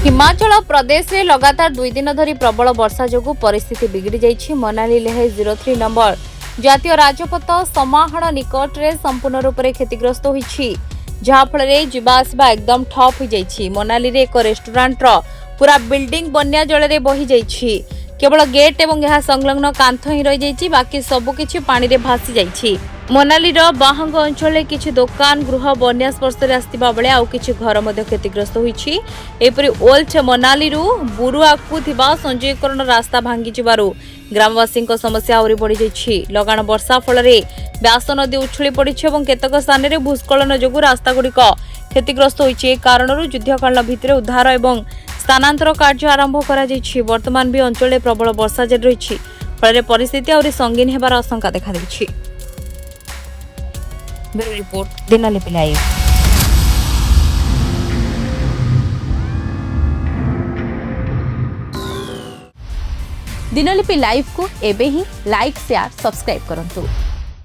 हिमाचल प्रदेश में लगातार 2 दिन धरी प्रबल वर्षा जोगु परिस्थिति बिगड़ी जाइछि। मनाली लेह 03 नंबर जातीय राजपथ समाहड़ निकट में संपूर्ण रूप से क्षतिग्रस्त होइछि, जहाँ फल जीवा आसवा एकदम ठप हो जाइछि। मनाली रे एक रेस्टोरेंट पूरा बिल्डिंग बन्या जल रे बही जाइछि। केवल गेट एवं यह संलग्न कांथ ही रही जाइछि, बाकी सबकिछि पानी रे भासी जाइछि। मनाली बाहंग अंचल किछि दुकान गृह बन्या स्पर्श रे आस्तिबा बेले आउ किछि घर मध्ये क्षतिग्रस्त होइछि। एपरि ओल्ड मनाली बुरुआकु थिबा संजयकरण रास्ता भांगी जिबारु ग्रामवासी समस्या आउरी बढ़ी जाइछि। लगाण वर्षा फल रे व्यास नदी उछुली पड़िछि एवं केतक स्थान रे भूस्खलन जोगु रास्ता गुड़िक क्षतिग्रस्त होइछि। ए कारणरु युद्धकालीन भित्तिरे उद्धार एवं स्थानांतर कार्य आरंभ करा जाइछि। वर्तमान भी अंचल प्रबल वर्षा जारी रहिछि, फल परिस्थिति आउरी संगीन हेबार आशंका देखा दैछि। Bureau report Dinalipi live. Dinalipi live को एबे ही लाइक शेयर सब्सक्राइब करंतु।